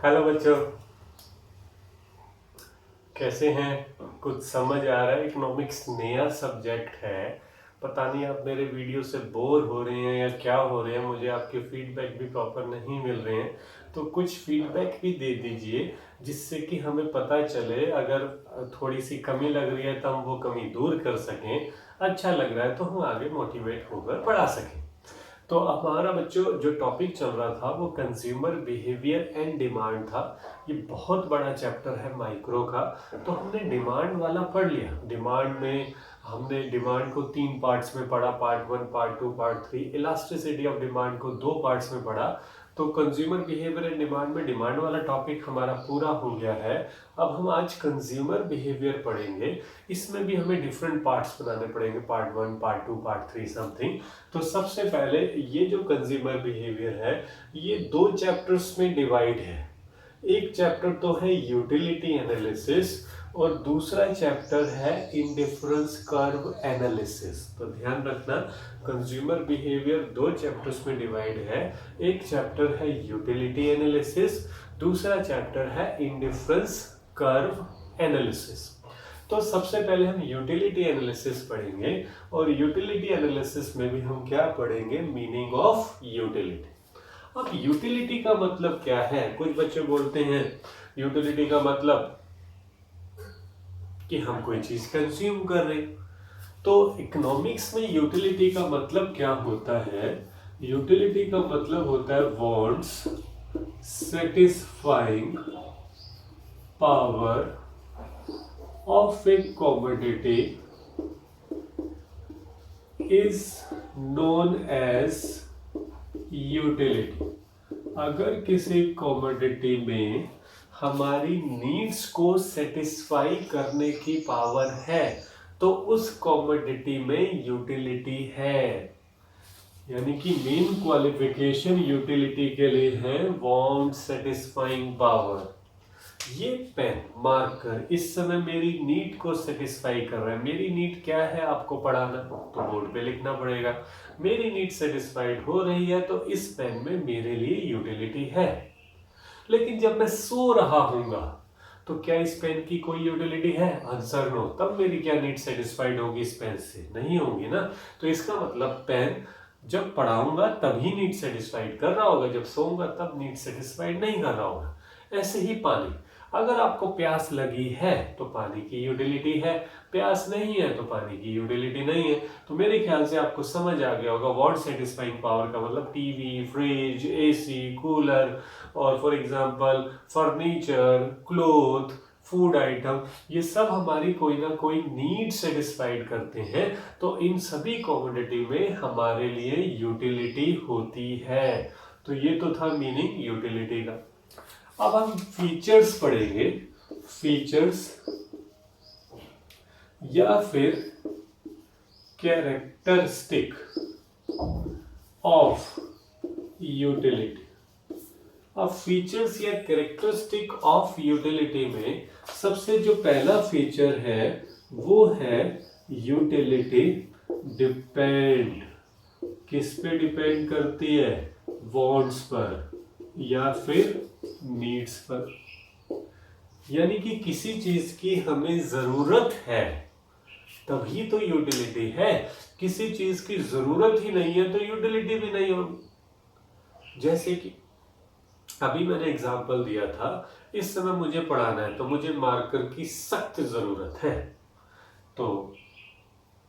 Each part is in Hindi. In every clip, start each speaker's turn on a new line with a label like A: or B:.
A: हेलो बच्चों, कैसे हैं? कुछ समझ आ रहा है? इकोनॉमिक्स नया सब्जेक्ट है। पता नहीं आप मेरे वीडियो से बोर हो रहे हैं या क्या हो रहे हैं। मुझे आपके फीडबैक भी प्रॉपर नहीं मिल रहे हैं, तो कुछ फीडबैक भी दे दीजिए जिससे कि हमें पता चले। अगर थोड़ी सी कमी लग रही है तो हम वो कमी दूर कर सकें, अच्छा लग रहा है तो हम आगे मोटिवेट होकर पढ़ा सकें। तो हमारा बच्चों जो टॉपिक चल रहा था वो कंज्यूमर बिहेवियर एंड डिमांड था। ये बहुत बड़ा चैप्टर है माइक्रो का। तो हमने डिमांड वाला पढ़ लिया। डिमांड में हमने डिमांड को 3 पार्ट्स में पढ़ा, part 1, part 2, part 3। Elasticity of demand को 2 पार्ट्स में पढ़ा। तो कंज्यूमर बिहेवियर एंड डिमांड में डिमांड वाला टॉपिक हमारा पूरा हो गया है। अब हम आज कंज्यूमर बिहेवियर पढ़ेंगे। इसमें भी हमें डिफरेंट पार्ट्स बनाने पड़ेंगे, पार्ट 1, पार्ट 2, पार्ट 3 समथिंग। तो सबसे पहले ये जो कंज्यूमर बिहेवियर है ये 2 चैप्टर्स में डिवाइड है। एक चैप्टर तो है यूटिलिटी एनालिसिस और दूसरा चैप्टर है इंडिफरेंस कर्व एनालिसिस। तो ध्यान रखना, कंज्यूमर बिहेवियर 2 चैप्टर्स में डिवाइड है। एक चैप्टर है यूटिलिटी एनालिसिस, दूसरा चैप्टर है इंडिफरेंस कर्व एनालिसिस। तो सबसे पहले हम यूटिलिटी एनालिसिस पढ़ेंगे और यूटिलिटी एनालिसिस में भी हम क्या पढ़ेंगे? Meaning of utility. अब यूटिलिटी का मतलब क्या है? कुछ बच्चे बोलते हैं यूटिलिटी का मतलब कि हम कोई चीज कंज्यूम कर रहे हैं। तो इकोनॉमिक्स में यूटिलिटी का मतलब क्या होता है? यूटिलिटी का मतलब होता है wants satisfying power of a commodity is known as utility। अगर किसी कॉमोडिटी में हमारी नीड्स को सेटिस्फाई करने की पावर है तो उस कॉमोडिटी में यूटिलिटी है। यानी कि मेन क्वालिफिकेशन यूटिलिटी के लिए है वांट सेटिस्फाइंग पावर। ये पेन मार्कर इस समय मेरी नीड को सेटिस्फाई कर रहा है। मेरी नीड क्या है? आपको पढ़ाना, तो बोर्ड पे लिखना पड़ेगा। मेरी नीड सेटिस्फाइड हो रही है तो इस पेन में मेरे लिए यूटिलिटी है। लेकिन जब मैं सो रहा हूंगा तो क्या इस पेन की कोई यूटिलिटी है? Answer no. तब मेरी क्या नीड सेटिस्फाइड होगी? इस पेन से नहीं होगी ना। तो इसका मतलब पेन जब पढ़ाऊंगा तभी नीड सेटिस्फाइड कर रहा होगा, जब सोऊंगा तब नीड सेटिस्फाइड नहीं कर रहा होगा। ऐसे ही पानी, अगर आपको प्यास लगी है तो पानी की यूटिलिटी है, प्यास नहीं है तो पानी की यूटिलिटी नहीं है। तो मेरे ख्याल से आपको समझ आ गया होगा वांट सेटिस्फाइंग पावर का मतलब टीवी, फ्रिज, एसी, कूलर और for example furniture, cloth, food item, ये सब हमारी कोई ना कोई नीड सेटिस्फाइड करते हैं। तो इन सभी कमोडिटी में हमारे लिए यूटिलिटी होती है। तो ये तो था मीनिंग यूटिलिटी का। अब हम फीचर्स पढ़ेंगे। फीचर्स या फिर कैरेक्टरिस्टिक ऑफ यूटिलिटी। अब फीचर्स या कैरेक्टरिस्टिक ऑफ यूटिलिटी में सबसे जो पहला फीचर है वो है यूटिलिटी डिपेंड। किस पे डिपेंड करती है? वांट्स पर या फिर नीड्स पर। यानी कि किसी चीज की हमें जरूरत है तभी तो यूटिलिटी है। किसी चीज की जरूरत ही नहीं है तो यूटिलिटी भी नहीं होगी। जैसे कि अभी मैंने एग्जांपल दिया था, इस समय मुझे पढ़ाना है तो मुझे मार्कर की सख्त जरूरत है, तो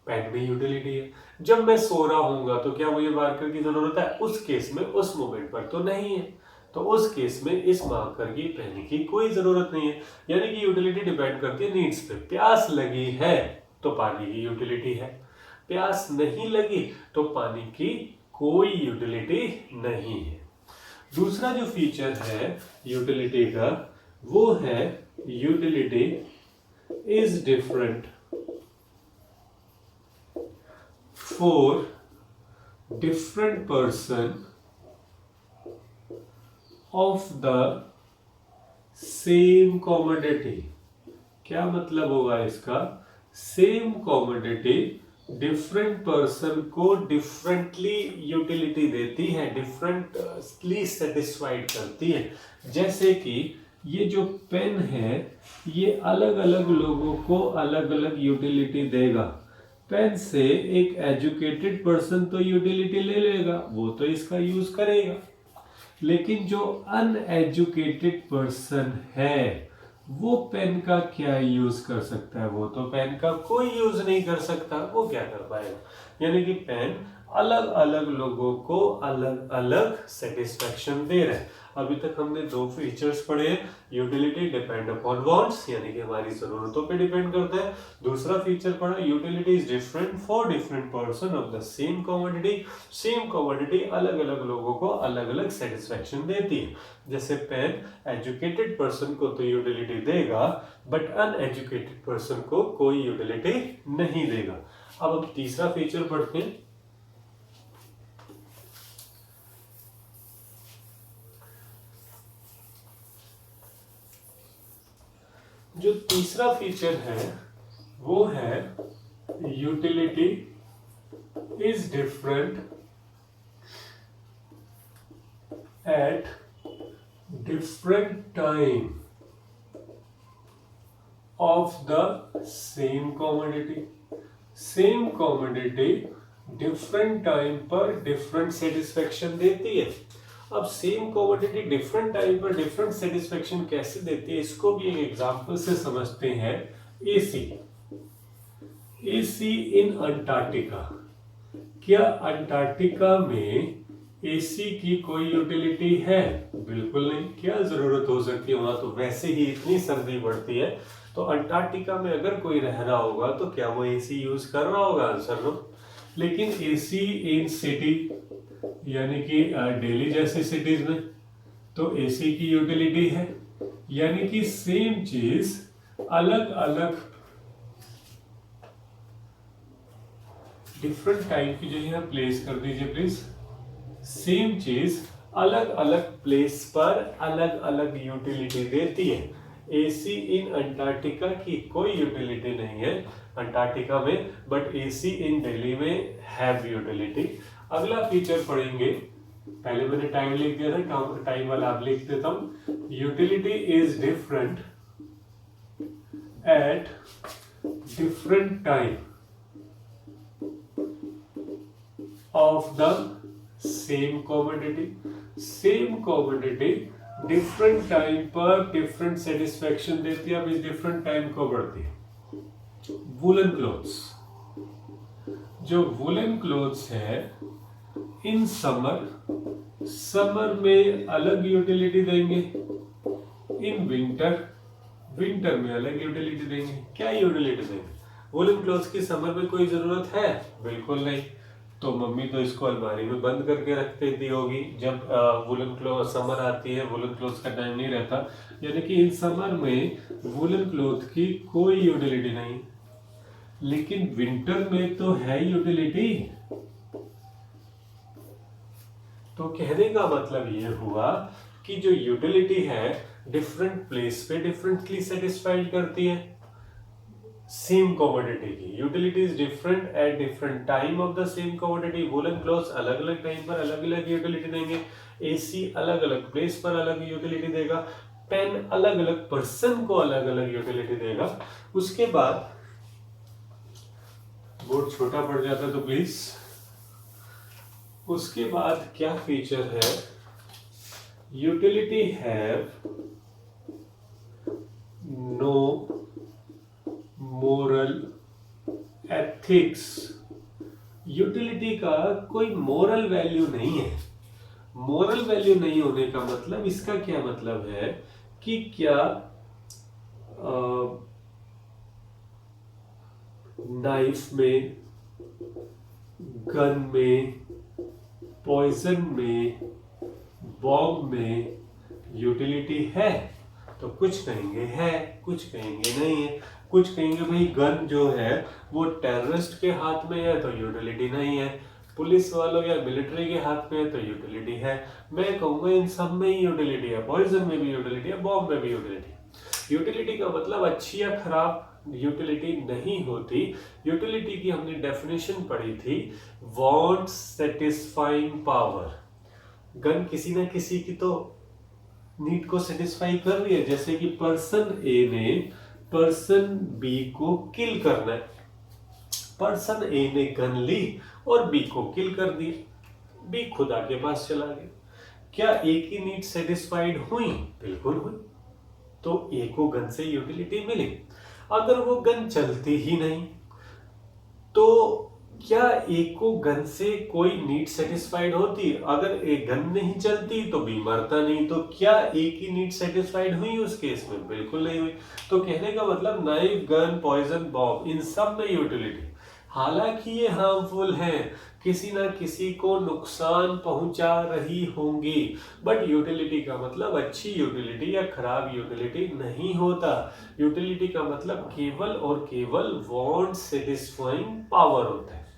A: पेन में यूटिलिटी है। जब मैं सो रहा हूंगा तो क्या मुझे मार्कर की जरूरत है? उस केस में, उस मोमेंट पर तो नहीं है। तो उस केस में इस मार्कर की पेन की कोई जरूरत नहीं है। यानी कि यूटिलिटी डिपेंड करती है नीड्स पे। प्यास लगी है तो पानी की यूटिलिटी है, प्यास नहीं लगी तो पानी की कोई यूटिलिटी नहीं है। दूसरा जो फीचर है यूटिलिटी का वो है utility is different for different person of the same commodity. क्या मतलब होगा इसका? सेम कॉमोडिटी डिफरेंट पर्सन को डिफरेंटली यूटिलिटी देती है, डिफरेंटली सेटिस्फाइड करती है। जैसे कि ये जो पेन है ये अलग अलग लोगों को अलग अलग यूटिलिटी देगा। पेन से एक एजुकेटेड पर्सन तो यूटिलिटी ले लेगा, वो तो इसका यूज करेगा, लेकिन जो अनएजुकेटेड पर्सन है वो पेन का क्या यूज कर सकता है? वो तो पेन का कोई यूज नहीं कर सकता, वो क्या कर पाएगा? यानी कि पेन अलग अलग लोगों को अलग अलग सेटिस्फेक्शन दे रहा है। अभी तक हमने दो फीचर्स पढ़े हैं, यूटिलिटी डिपेंड अपॉन वांट्स, यानी कि हमारी जरूरतों पे डिपेंड करता है। दूसरा फीचर पढ़ा, utility is different for different person of the same commodity. Same commodity अलग अलग लोगों को अलग अलग सेटिस्फेक्शन देती है। जैसे पेन एजुकेटेड पर्सन को तो यूटिलिटी देगा, बट अनएजुकेटेड पर्सन को कोई यूटिलिटी नहीं देगा। अब हम तीसरा फीचर पढ़ते हैं। जो तीसरा फीचर है वो है utility is different at different time of the same commodity. Same commodity different time पर डिफरेंट सेटिस्फेक्शन देती है। अब सेम कमोडिटी डिफरेंट टाइम पर डिफरेंट सेटिस्फेक्शन कैसे देती है, इसको भी एक एग्जांपल से समझते हैं। एसी, एसी इन अंटार्कटिका। क्या अंटार्कटिका में एसी की कोई यूटिलिटी है? बिल्कुल नहीं। क्या जरूरत हो सकती है? वहां तो वैसे ही इतनी सर्दी बढ़ती है, तो अंटार्कटिका में अगर कोई रह रहा होगा तो क्या वो एसी यूज कर रहा होगा? Answer no. लेकिन एसी इन सिटी यानी कि दिल्ली जैसी सिटीज में तो एसी की यूटिलिटी है। यानी कि सेम चीज अलग अलग डिफरेंट टाइम की जगह प्लेस कर दीजिए प्लीज। सेम चीज अलग अलग प्लेस पर अलग अलग यूटिलिटी देती है। एसी इन अंटार्कटिका की कोई यूटिलिटी नहीं है अंटार्कटिका में, बट एसी इन दिल्ली में हैव यूटिलिटी। अगला फीचर पढ़ेंगे, पहले मैंने टाइम लिख दिया था, टाइम वाला आप लिख देता हूं। Utility is different at different time of the same commodity. Same commodity different time पर डिफरेंट सेटिस्फेक्शन देती है। अब इस डिफरेंट टाइम को बढ़ती है। वुलन क्लोथ्स, जो वुलन क्लोथ्स है इन समर, समर में अलग यूटिलिटी देंगे। इन विंटर, विंटर में अलग यूटिलिटी देंगे। क्या यूटिलिटी देंगे? वुलन क्लोथ्स की समर में कोई जरूरत है? बिल्कुल नहीं। तो मम्मी तो इसको अलमारी में बंद करके रख देती होगी जब वुलन क्लोथ समर आती है, वुलन क्लोथ्स का टाइम नहीं रहता। यानी कि इन समर में वुलन क्लोथ की कोई यूटिलिटी नहीं। लेकिन विंटर में तो है यूटिलिटी। तो कहने का मतलब ये हुआ कि जो यूटिलिटी है डिफरेंट प्लेस पे डिफरेंटली सेटिस्फाइड करती है। सेम कमोडिटी की utility is different at different time of the same commodity. Woollen clothes अलग अलग टाइम पर अलग अलग यूटिलिटी देंगे। एसी अलग अलग प्लेस पर अलग यूटिलिटी देगा। पेन अलग अलग पर्सन को अलग अलग यूटिलिटी देगा। उसके बाद बोर्ड छोटा पड़ जाता तो प्लीज। उसके बाद क्या फीचर है? Utility have no moral ethics. Utility का कोई मोरल वैल्यू नहीं है। मोरल वैल्यू नहीं होने का मतलब, इसका क्या मतलब है कि क्या नाइफ में, गन में, पॉइजन में, बॉम्ब में यूटिलिटी है? तो कुछ कहेंगे है, कुछ कहेंगे नहीं है। कुछ कहेंगे भाई गन जो है वो टेररिस्ट के हाथ में है तो यूटिलिटी नहीं है, पुलिस वालों या मिलिट्री के हाथ में है तो यूटिलिटी है। मैं कहूंगा इन सब में ही यूटिलिटी है, पॉइजन में भी यूटिलिटी है, बॉम्ब में भी यूटिलिटी। यूटिलिटी का मतलब अच्छी या खराब, यूटिलिटी नहीं होती। यूटिलिटी की हमने डेफिनेशन पढ़ी थी, वांट सेटिस्फाइंग पावर। गन किसी ना किसी की तो नीड को सेटिस्फाई कर रही है, जैसे कि पर्सन ए ने पर्सन बी को किल करना है। पर्सन ए ने गन ली और बी को किल कर दिया, बी खुदा के पास चला गया। क्या ए की नीड सेटिस्फाइड हुई? बिल्कुल हुई। तो ए को गन से यूटिलिटी मिली। अगर वो गन चलती ही नहीं तो क्या ए को गन से कोई नीड सेटिस्फाइड होती? अगर ए गन नहीं चलती तो बी मरता नहीं। तो क्या ए की नीड सेटिस्फाइड हुई उस केस में? बिल्कुल नहीं हुई। तो कहने का मतलब नाइफ, गन, पॉइजन, बॉम्ब, इन सब में यूटिलिटी, हालांकि ये हार्मफुल हैं, किसी ना किसी को नुकसान पहुंचा रही होंगी, बट यूटिलिटी का मतलब अच्छी यूटिलिटी या खराब यूटिलिटी नहीं होता। यूटिलिटी का मतलब केवल और केवल वांट सेटिस्फाइंग पावर होता है।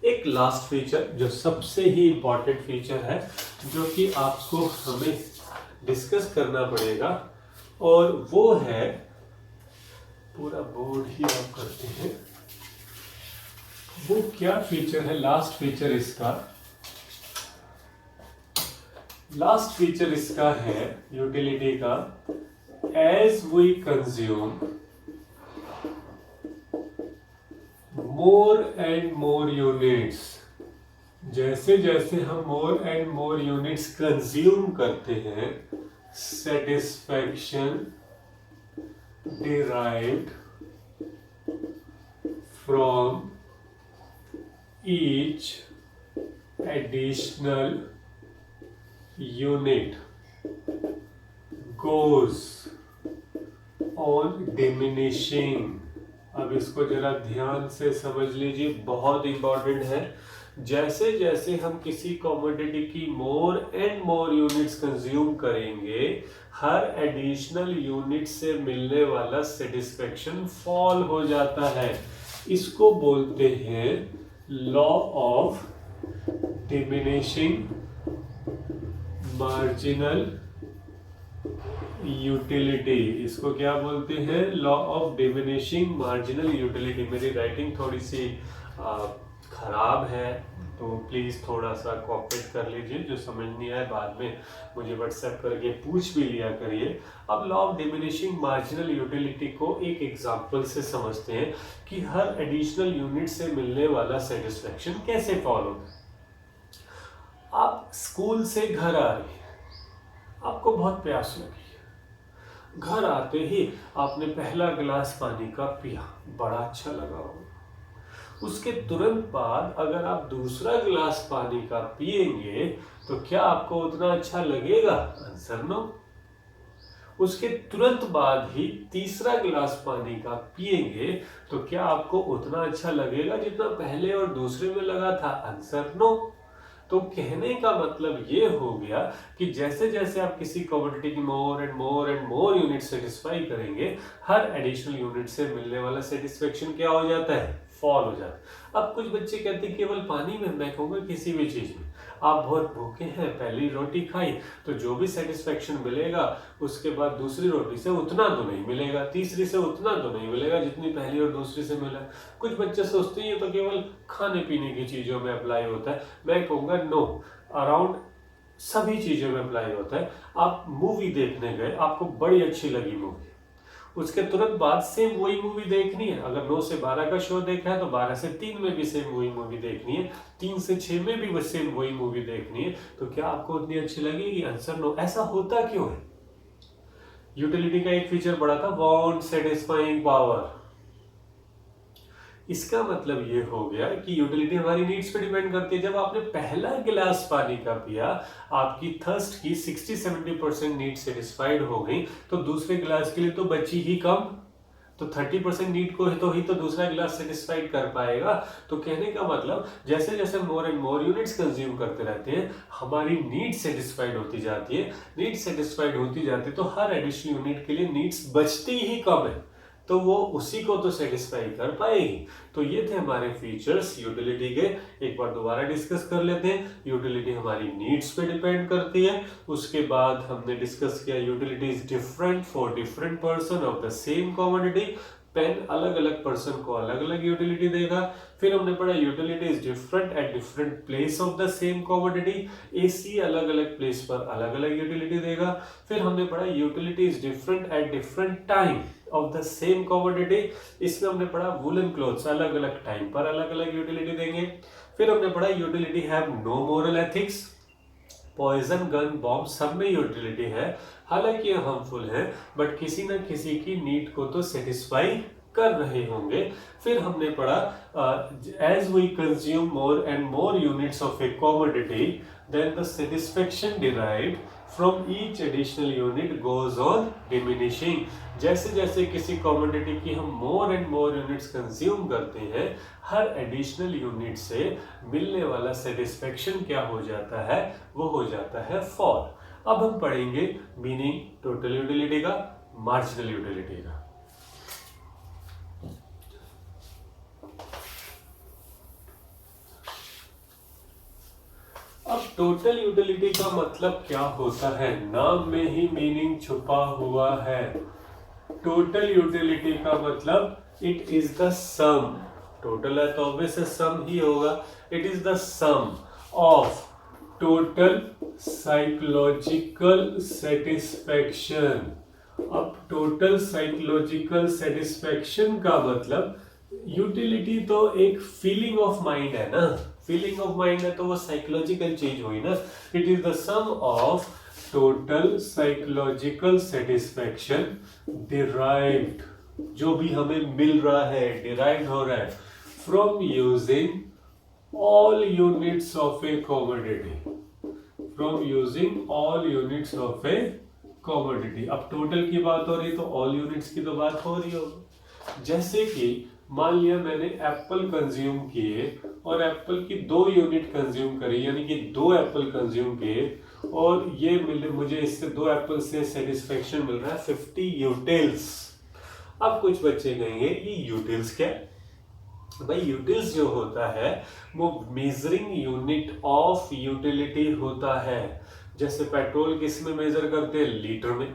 A: एक लास्ट फीचर जो सबसे ही इंपॉर्टेंट फीचर है, जो कि आपको हमें डिस्कस करना पड़ेगा, और वो है, पूरा बोर्ड ही आप करते हैं, वो क्या फीचर है? लास्ट फीचर इसका है यूटिलिटी का, as we consume more and more units, जैसे जैसे हम more and more units consume करते हैं, satisfaction derived from each additional unit goes on diminishing। अब इसको जरा ध्यान से समझ लीजिए, बहुत इंपॉर्टेंट है। जैसे जैसे हम किसी कमोडिटी की मोर एंड मोर यूनिट्स कंज्यूम करेंगे, हर एडिशनल यूनिट से मिलने वाला सेटिस्फेक्शन फॉल हो जाता है। इसको बोलते हैं law of diminishing marginal utility. इसको क्या बोलते हैं? Law of diminishing marginal utility. मेरी राइटिंग थोड़ी सी खराब है, तो प्लीज़ थोड़ा सा कोऑपरेट कर लीजिए। जो समझ नहीं आए बाद में मुझे व्हाट्सएप करके पूछ भी लिया करिए। अब law of diminishing marginal utility को एक एग्जांपल से समझते हैं कि हर एडिशनल यूनिट से मिलने वाला सेटिस्फेक्शन कैसे फॉल होता है। आप स्कूल से घर आ रहे हैं, आपको बहुत प्यास लगी है, घर आते ही आपने पहला गिलास पानी का पिया, बड़ा अच्छा लगा होगा। उसके तुरंत बाद अगर आप दूसरा गिलास पानी का पिएंगे तो क्या आपको उतना अच्छा लगेगा? Answer no. उसके तुरंत बाद ही तीसरा गिलास पानी का पिएंगे तो क्या आपको उतना अच्छा लगेगा जितना पहले और दूसरे में लगा था? Answer no. तो कहने का मतलब ये हो गया कि जैसे जैसे आप किसी कमोडिटी की मोर एंड मोर यूनिट सेटिस्फाई करेंगे, हर एडिशनल यूनिट से मिलने वाला सेटिस्फेक्शन क्या हो जाता है? फॉल हो जाता है। अब कुछ बच्चे कहते हैं केवल पानी में, मैं कहूँगा किसी भी चीज़ में। आप बहुत भूखे हैं, पहली रोटी खाई तो जो भी सेटिस्फेक्शन मिलेगा उसके बाद दूसरी रोटी से उतना तो नहीं मिलेगा, तीसरी से उतना तो नहीं मिलेगा जितनी पहली और दूसरी से मिला। कुछ बच्चे सोचते हैं ये तो केवल खाने पीने की चीज़ों में अप्लाई होता है। मैं कहूँगा नो, अराउंड सभी चीज़ों में अप्लाई होता है। आप मूवी देखने गए, आपको बड़ी अच्छी लगी मूवी, उसके तुरंत बाद सेम वही मूवी देखनी है। अगर 9 से 12 का शो देखा है तो 12 से 3 में भी सेम वही मूवी देखनी है, 3 से 6 में भी सेम वही मूवी देखनी है। तो क्या आपको उतनी अच्छी लगेगी? Answer no. ऐसा होता क्यों है? यूटिलिटी का एक फीचर बड़ा था, वांट सेटिस्फाइंग पावर। इसका मतलब ये हो गया कि यूटिलिटी हमारी नीड्स पे डिपेंड करती है। जब आपने पहला गिलास पानी का पिया, आपकी थर्स्ट की 60-70% नीड सेटिस्फाइड हो गई, तो दूसरे गिलास के लिए तो बची ही कम, तो 30% नीड को ही तो दूसरा गिलास सेटिस्फाइड कर पाएगा। तो कहने का मतलब जैसे जैसे मोर एंड मोर यूनिट्स कंज्यूम करते रहते हैं, हमारी नीड सेटिस्फाइड होती जाती है। नीड सेटिस्फाइड होती जाती है तो हर एडिशनल यूनिट के लिए नीड्स बचती ही कम है। तो वो उसी को तो सेटिस्फाई कर पाएगी। तो ये थे हमारे फीचर्स यूटिलिटी के। एक बार दोबारा डिस्कस कर लेते हैं। यूटिलिटी हमारी नीड्स पे डिपेंड करती है। उसके बाद हमने डिस्कस किया utility is different for different person of the same commodity. Pen अलग अलग पर्सन को अलग अलग यूटिलिटी देगा। फिर हमने पढ़ा utility is different at different place of the same commodity. AC अलग अलग प्लेस पर अलग अलग यूटिलिटी देगा। फिर हमने पढ़ा utility is different at different time of the same commodity. इसमें हमने पढ़ा वुलन क्लोथ्स अलग अलग टाइम पर अलग अलग यूटिलिटी देंगे। फिर हमने पढ़ा utility have no moral ethics. Poison gun bomb सब में यूटिलिटी है, हालांकि ये हार्मफुल है बट किसी न किसी की नीड को तो सेटिस्फाई कर रहे होंगे। फिर हमने पढ़ा as we consume more and more units of a commodity then the satisfaction derived from each additional unit goes on diminishing. जैसे जैसे किसी कमोडिटी की हम more and more units consume करते हैं, हर एडिशनल यूनिट से मिलने वाला सेटिस्फेक्शन क्या हो जाता है, वो हो जाता है फॉल। अब हम पढ़ेंगे मीनिंग टोटल यूटिलिटी का, मार्जिनल यूटिलिटी का। अब टोटल यूटिलिटी का मतलब क्या होता है, नाम में ही मीनिंग छुपा हुआ है। टोटल यूटिलिटी का मतलब it is the sum, total है तो ऑब्वियस सम ही होगा। It is the sum of total psychological satisfaction. अब टोटल साइकोलॉजिकल सेटिस्फैक्शन का मतलब यूटिलिटी तो एक फीलिंग ऑफ माइंड है ना, फीलिंग ऑफ माइंड है तो वो साइकोलॉजिकल चीज हुई ना। It is the sum of total psychological satisfaction derived, जो भी हमें मिल रहा है, डिराइव्ड हो रहा है from using all units of a commodity, from using all units of a commodity। अब टोटल की बात हो रही तो all units की तो बात हो रही होगी। जैसे कि मान लिया मैंने एप्पल कंज्यूम किए और एप्पल की 2 यूनिट कंज्यूम करी, यानी कि 2 एप्पल कंज्यूम किए और ये मुझे इससे 2 एप्पल से सेटिस्फेक्शन मिल रहा है 50 यूटिल्स। अब कुछ बच्चे कहेंगे ये यूटिल्स क्या है? भाई यूटिल्स जो होता है वो मेजरिंग यूनिट ऑफ यूटिलिटी होता है। जैसे पेट्रोल किस में मेजर करते हैं, लीटर में।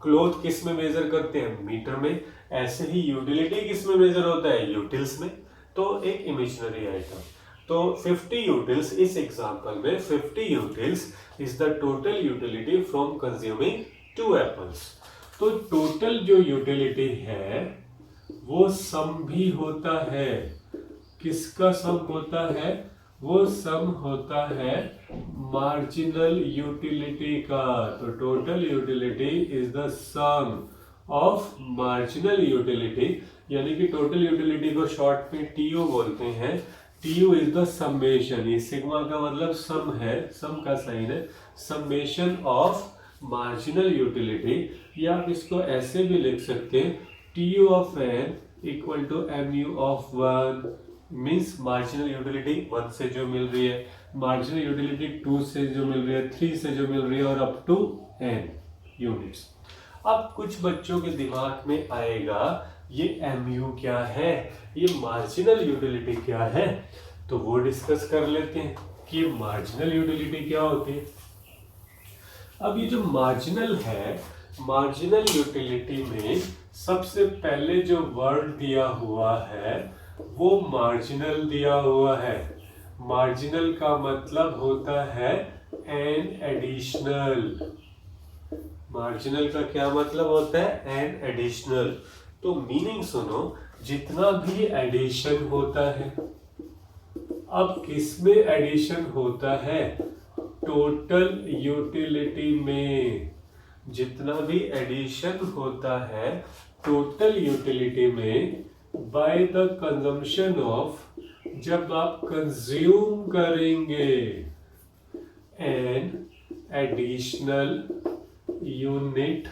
A: क्लोथ किस में मेजर करते हैं, मीटर में। ऐसे ही यूटिलिटी किस में मेजर होता है, यूटिल्स में। तो एक इमेजिनरी आइटम, तो 50 यूटिल्स, इस एग्जांपल में 50 utils is the total utility from consuming 2 apples. तो टोटल जो यूटिलिटी है वो सम भी होता है। किसका सम होता है, वो सम होता है मार्जिनल यूटिलिटी का। तो total utility is the sum of marginal utility, यानी कि टोटल यूटिलिटी को शॉर्ट में टीयू बोलते हैं। टीयू इज द समेशन, ये सिग्मा का मतलब सम है, सम का साइन है, समेशन ऑफ मार्जिनल यूटिलिटी। या आप इसको ऐसे भी लिख सकते हैं, TU of n equal to MU of 1, means marginal utility 1 से जो मिल रही है, मार्जिनल यूटिलिटी 2 से जो मिल रही है, 3 से जो मिल रही है, और अप टू n यूनिट्स। अब कुछ बच्चों के दिमाग में आएगा ये MU क्या है, ये मार्जिनल यूटिलिटी क्या है, तो वो डिस्कस कर लेते हैं कि मार्जिनल यूटिलिटी क्या होती है। अब ये जो मार्जिनल है, मार्जिनल यूटिलिटी में सबसे पहले जो वर्ड दिया हुआ है वो मार्जिनल दिया हुआ है। मार्जिनल का मतलब होता है एन एडिशनल। मार्जिनल का क्या मतलब होता है, एन एडिशनल। तो मीनिंग सुनो, जितना भी एडिशन होता है, अब किसमें एडिशन होता है, टोटल यूटिलिटी में। जितना भी एडिशन होता है टोटल यूटिलिटी में बाय द कंजम्पशन ऑफ, जब आप कंज्यूम करेंगे N additional unit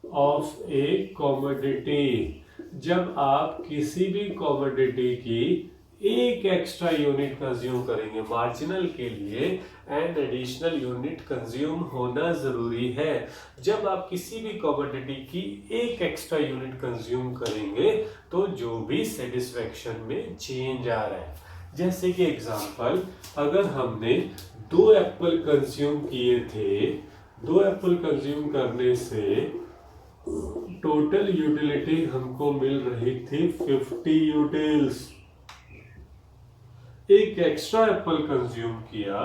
A: of a commodity, जब आप किसी भी कमोडिटी की एक एक्स्ट्रा यूनिट कंज्यूम करेंगे। मार्जिनल के लिए एन एडिशनल यूनिट कंज्यूम होना जरूरी है। जब आप किसी भी कमोडिटी की एक एक्स्ट्रा यूनिट कंज्यूम करेंगे तो जो भी सेटिस्फेक्शन में चेंज आ रहा है, जैसे कि एग्जांपल, अगर हमने 2 एप्पल कंज्यूम किए थे, 2 एप्पल कंज्यूम करने से टोटल यूटिलिटी हमको मिल रही थी 50 यूटिल्स। एक एक्स्ट्रा एप्पल कंज्यूम किया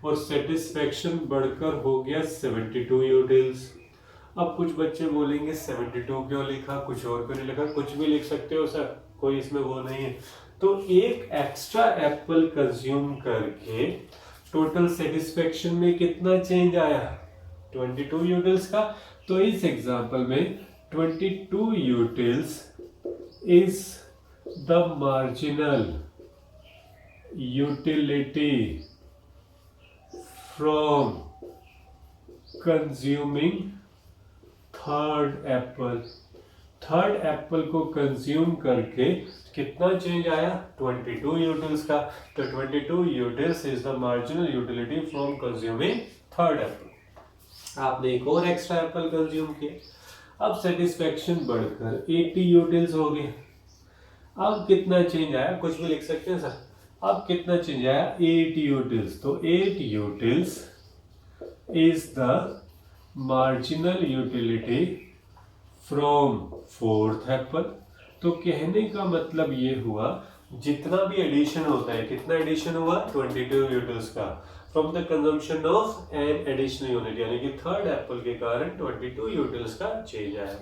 A: और सेटिस्फेक्शन बढ़कर हो गया 72 यूटिल्स। अब कुछ बच्चे बोलेंगे 72 क्यों लिखा, कुछ और क्यों नहीं लिखा? कुछ भी लिख सकते हो सर, कोई इसमें वो नहीं है। तो एक एक्स्ट्रा एप्पल कंज्यूम करके टोटल सेटिस्फेक्शन में कितना चेंज आया? 22 यूटिल्स का। तो इस एग्जांपल में 22 utils is the marginal utility from consuming third apple। Third Apple को कंज्यूम करके कितना चेंज आया? 22 यूटिल्स का। तो 22 utils is the marginal utility from consuming third Apple. आपने एक और एक्स्ट्रा एप्पल कंज्यूम किया, अब सेटिस्फेक्शन बढ़कर 80 यूटिल्स हो गए। अब कितना चेंज आया? कुछ भी लिख सकते हैं सर। अब कितना चेंज आया? 8 यूटिल्स। तो 8 utils is the marginal utility from fourth apple. तो कहने का मतलब ये हुआ, जितना भी एडिशन होता है, कितना एडिशन हुआ? 22 यूटिल्स का, from the consumption of an additional unit, यानी कि थर्ड एप्पल के कारण 22 यूटिल्स का चेंज आया।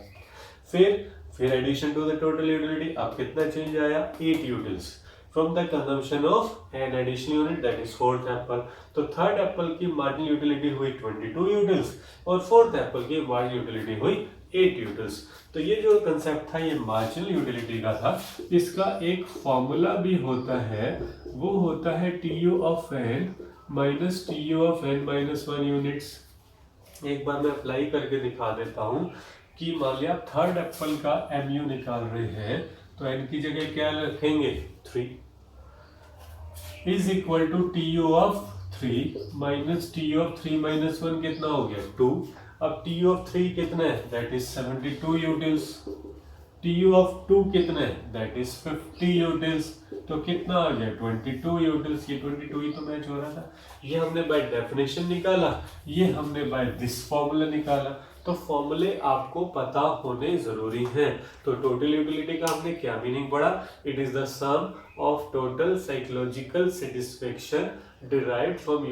A: फिर addition to the total utility, अब कितना चेंज आया? 8 utils from the consumption of an additional unit, that is fourth apple. तो थर्ड एप्पल की मार्जिनल यूटिलिटी हुई 22 यूटिल्स और फोर्थ एप्पल की मार्जिनल यूटिलिटी हुई 8 यूटिल्स। तो ये जो कंसेप्ट था, ये मार्जिनल यूटिलिटी का था। इसका एक फॉर्मूला भी होता है, वो होता है TU of n minus TU of n minus 1 units. एक बार मैं अप्लाई करके दिखा देता हूं कि मान लिया थर्ड एप्पल का MU निकाल रहे हैं, तो n की जगह क्या रखेंगे? 3 is equal to TU of 3 minus TU of 3 minus 1 कितना हो गया? 2। अब TU ऑफ 3 कितना है? That is 72 utils. TU of 2 कितना है? That is 50 utils. तो कितना आ गया? 22 यूटिल्स। ये 22 ही तो मैच हो रहा था। ये हमने बाय डेफिनेशन निकाला, ये हमने बाय दिस फॉर्मूला निकाला। तो फॉर्मूले आपको पता होने जरूरी हैं। तो टोटल यूटिलिटी का हमने क्या मीनिंग पढ़ा? It is the sum of total psychological satisfaction derived from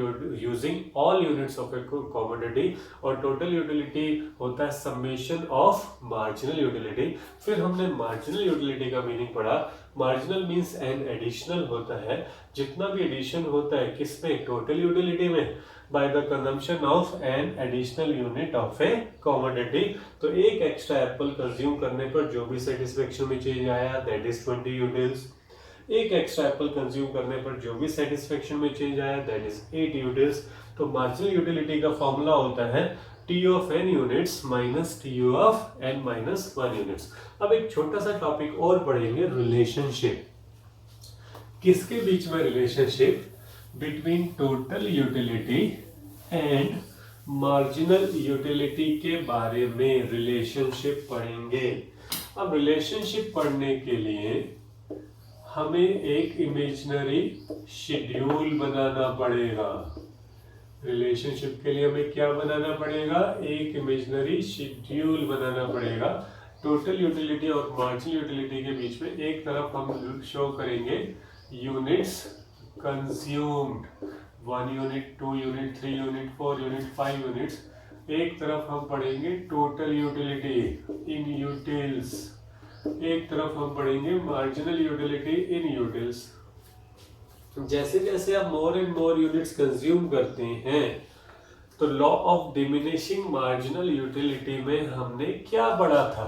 A: using all units of a commodity, और टोटल यूटिलिटी होता है समेशन ऑफ मार्जिनल यूटिलिटी। फिर हमने मार्जिनल यूटिलिटी का मीनिंग पढ़ा। मार्जिनल मींस एन एडिशनल होता है, जितना भी एडिशन होता है किसमें? टोटल यूटिलिटी में, by the consumption of an additional unit of a commodity. तो एक एक्स्ट्रा एप्पल कंज्यूम करने पर जो भी सेटिस्फेक्शन में चेंज आया, दैट इज 20 यूटिल्स। एक एक्स्ट्रा एप्पल कंज्यूम करने पर जो भी सेटिस्फेक्शन में चेंज आया, दैट इज 8 यूटिल्स। तो मार्जिनल यूटिलिटी का फॉर्मूला होता है TU of n units minus TU of n minus 1 units. अब एक छोटा सा टॉपिक और पढ़ेंगे, रिलेशनशिप। किसके बीच में relationship? Between total utility and marginal utility के बारे में रिलेशनशिप पढ़ेंगे। अब रिलेशनशिप पढ़ने के लिए हमें एक इमेजिनरी शेड्यूल बनाना पड़ेगा। रिलेशनशिप के लिए हमें क्या बनाना पड़ेगा? एक इमेजिनरी शेड्यूल बनाना पड़ेगा। टोटल यूटिलिटी और मार्जिनल यूटिलिटी के बीच में एक तरफ हम शो करेंगे units consumed, 1 unit, 2 unit, 3 unit, 4 unit, 5 units. एक तरफ हम पढ़ेंगे टोटल यूटिलिटी इन यूटिल्स, एक तरफ हम पढ़ेंगे मार्जिनल यूटिलिटी इन यूटिल्स। जैसे जैसे आप मोर एंड मोर यूनिट्स कंज्यूम करते हैं, तो law of diminishing marginal utility में हमने क्या पढ़ा था?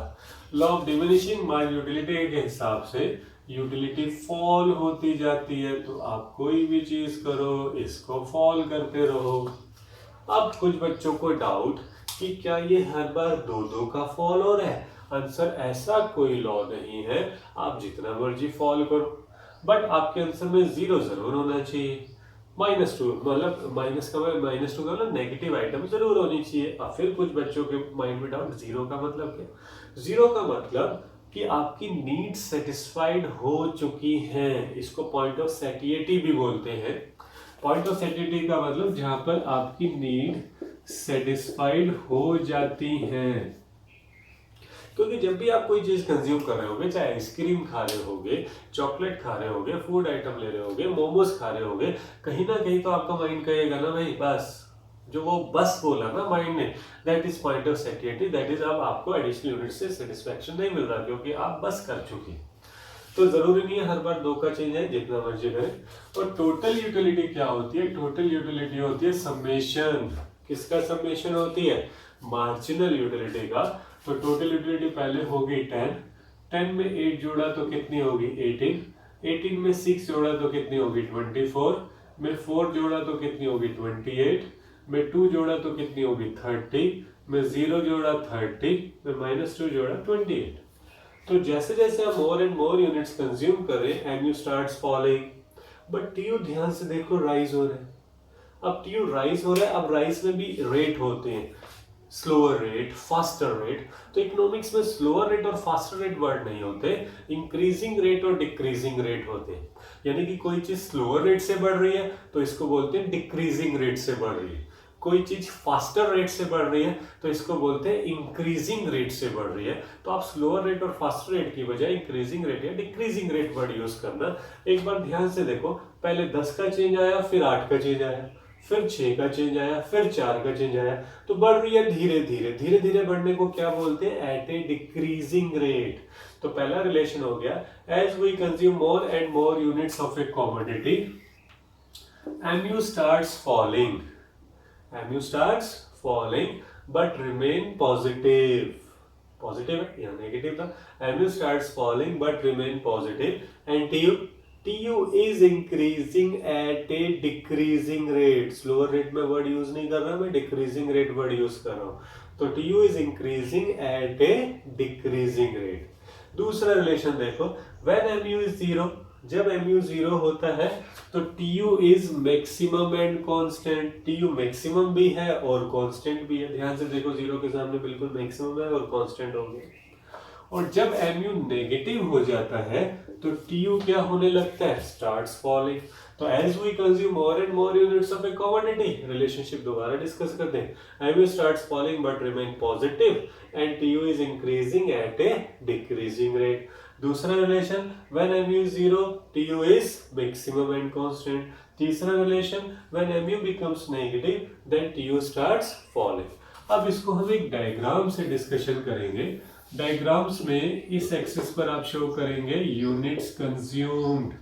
A: Law of diminishing marginal utility के हिसाब से यूटिलिटी फॉल होती जाती है। तो आप कोई भी चीज करो, इसको फॉल करते रहो। अब कुछ बच्चों को डाउट कि क्या ये हर बार 2-2 का फॉल हो रहा है? आंसर, ऐसा कोई लॉ नहीं है, आप जितना मर्जी फॉल करो। बट आपके आंसर में 0 जरूर होना चाहिए। -2 मतलब -2 का मतलब नेगेटिव आइटम जरूर होनी चाहिए। अब फिर कुछ बच्चों के माइंड में डाउट, 0 का मतलब क्या? 0 का मतलब कि आपकी नीड्स सेटिस्फाइड हो चुकी हैं। इसको पॉइंट ऑफ सैटिएटी भी बोलते हैं। पॉइंट ऑफ सैटिएटी का मतलब जहां पर आपकी नीड सेटिस्फाइड हो जाती हैं। क्योंकि जब भी आप कोई चीज कंज्यूम कर रहे होगे, चाहे आइसक्रीम खा रहे होगे, चॉकलेट खा रहे होगे, फूड आइटम ले रहे होगे, मोमोज खा रहे होगे, कहीं ना कहीं तो आपका माइंड कहेगा ना भाई बस, जो वो बस बोला ना माइंड ने, that is point of satiety, that is अब आपको एडिशनल यूनिट से सेटिस्फेक्शन नहीं मिल रहा क्योंकि आप बस कर चुके। तो जरूरी नहीं है हर बार 2 का चेंज है, जितना मर्जी करें। और टोटल यूटिलिटी क्या होती है? टोटल यूटिलिटी होती है समेशन। किसका समेशन होती है? मार्जिनल यूटिलिटी का। तो टोटल यूटिलिटी पहले होगी 10, 10 में 8 जोड़ा तो कितनी होगी? 18, 18 में 6 जोड़ा तो कितनी होगी? 24, में 4 जोड़ा तो कितनी होगी? 28, में 2 जोड़ा तो कितनी होगी? 30, में 0 जोड़ा 30, में -2 जोड़ा 28। तो जैसे जैसे हम more and more units consume करें, MU starts falling, but TU ध्यान से देखो राइज हो रहा है। अब टीयू राइज हो रहा है, अब राइज में भी रेट होते हैं, स्लोअर रेट, फास्टर रेट। तो इकोनॉमिक्स में स्लोअर रेट और फास्टर रेट वर्ड नहीं होते, इंक्रीजिंग रेट और डिक्रीजिंग रेट होते हैं। यानी कि कोई चीज स्लोअर रेट से बढ़ रही है तो इसको बोलते हैं डिक्रीजिंग रेट से बढ़ रही है, कोई चीज फास्टर रेट से बढ़ रही है तो इसको बोलते हैं इंक्रीजिंग रेट से बढ़ रही है। तो आप स्लोअर रेट और फास्टर रेट की बजाय इंक्रीजिंग रेट या डिक्रीजिंग रेट वर्ड यूज करना। एक बार ध्यान से देखो, पहले 10 का चेंज आया, फिर 8 का चेंज आया, फिर 6 का चेंज आया, फिर 4 का चेंज आया। तो बढ़ रही है धीरे धीरे, धीरे धीरे बढ़ने को क्या बोलते हैं? At a decreasing rate. तो पहला रिलेशन हो गया, as we consume more and more units of a commodity, MU starts falling. MU starts falling but remain positive. Positive है या नेगेटिव था? MU starts falling but remain positive and TU is increasing at a decreasing rate. Slower rate में वर्ड यूज नहीं कर रहा मैं, decreasing rate वर्ड यूज कर रहा हूँ। तो TU is increasing at a decreasing rate. दूसरा रिलेशन देखो, when MU is 0, जब MU 0 होता है तो TU is maximum and constant. TU maximum भी है और कांस्टेंट भी है। ध्यान से देखो, 0 के सामने बिल्कुल मैक्सिमम है और कांस्टेंट हो गया। और जब MU नेगेटिव हो जाता है तो TU क्या होने लगता है? Starts falling. तो as we consume more and more units of a commodity, relationship दोबारा डिस्कस करते हैं। MU starts falling but remain positive and TU is increasing at a decreasing rate. दूसरा relation, when MU is 0, TU is maximum and constant. तीसरा relation, when MU becomes negative, then TU starts falling. अब इसको हम एक डायग्राम से डिस्कशन करेंगे। डायग्राम्स में इस एक्सिस पर आप शो करेंगे यूनिट्स कंज्यूम्ड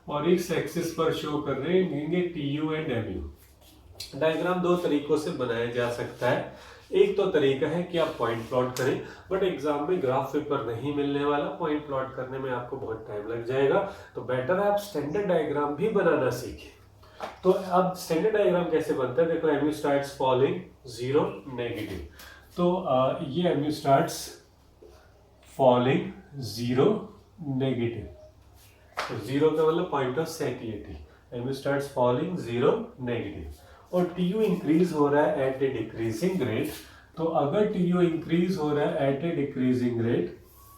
A: और इस एक्सिस पर शो कर रहे हैं TU एंड MU। डायग्राम दो तरीकों से बनाया जा सकता है। एक तो तरीका है कि आप पॉइंट प्लॉट करें, बट एग्जाम में ग्राफ पेपर नहीं मिलने वाला, पॉइंट प्लॉट करने में आपको बहुत टाइम लग जाएगा। तो बेटर है आप स्टैंडर्ड डायग्राम भी बनाना सीखें। तो अब स्टैंडर्ड डायग्राम कैसे बनता है? देखो, MU स्टार्ट्स फॉलिंग 0 नेगेटिव, तो ये MU स्टार्ट्स फॉलिंग 0 नेगेटिव। तो 0 का मतलब point of satiety, MU starts falling 0 negative. और TU इंक्रीज हो रहा है एट ए डिक्रीजिंग रेट। तो अगर TU इंक्रीज हो रहा है एट ए डिक्रीजिंग रेट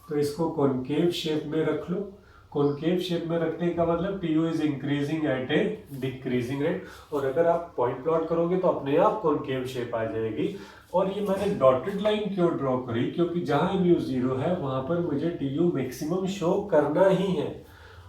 A: तो इसको कॉनकेव शेप में रख लो। कॉनकेव शेप में रखने का मतलब TU is increasing at a decreasing rate. और अगर आप पॉइंट प्लॉट करोगे तो अपने आप कॉनकेव शेप आ जाएगी। और ये मैंने डॉटेड लाइन क्यों ड्रॉ करी? क्योंकि जहां MU 0 है वहां पर मुझे TU मैक्सिमम शो करना ही है।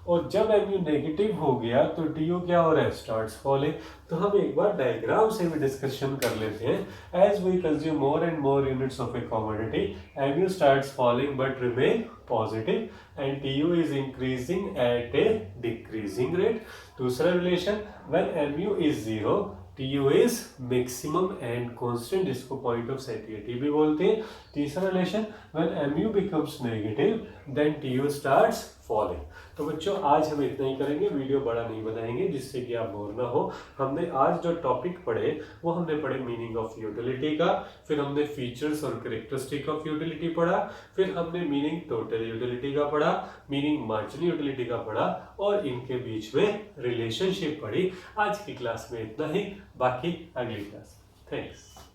A: और जब MU नेगेटिव हो गया तो TU क्या हो रहा है? Starts falling. तो हम एक बार डायग्राम से भी डिस्कशन कर लेते हैं। As we consume more and more units of a commodity, MU starts falling but remain positive and TU is increasing at a decreasing rate. दूसरा relation, when MU is 0, TU is maximum and constant, जिसको पॉइंट ऑफ सैटिएटी भी बोलते हैं। तीसरा relation, when MU becomes negative then TU starts falling. तो बच्चों आज हम इतना ही करेंगे, वीडियो बड़ा नहीं बनाएंगे जिससे कि आप बोर ना हो। हमने आज जो टॉपिक पढ़े वो हमने पढ़े मीनिंग ऑफ यूटिलिटी का, फिर हमने फीचर्स और कैरेक्टरिस्टिक ऑफ यूटिलिटी पढ़ा, फिर हमने मीनिंग टोटल यूटिलिटी का पढ़ा, मीनिंग मार्जिनल यूटिलिटी का पढ़ा और इनके बीच में रिलेशनशिप पढ़ी। आज की क्लास में इतना ही, बाकी अगली क्लास। थैंक्स।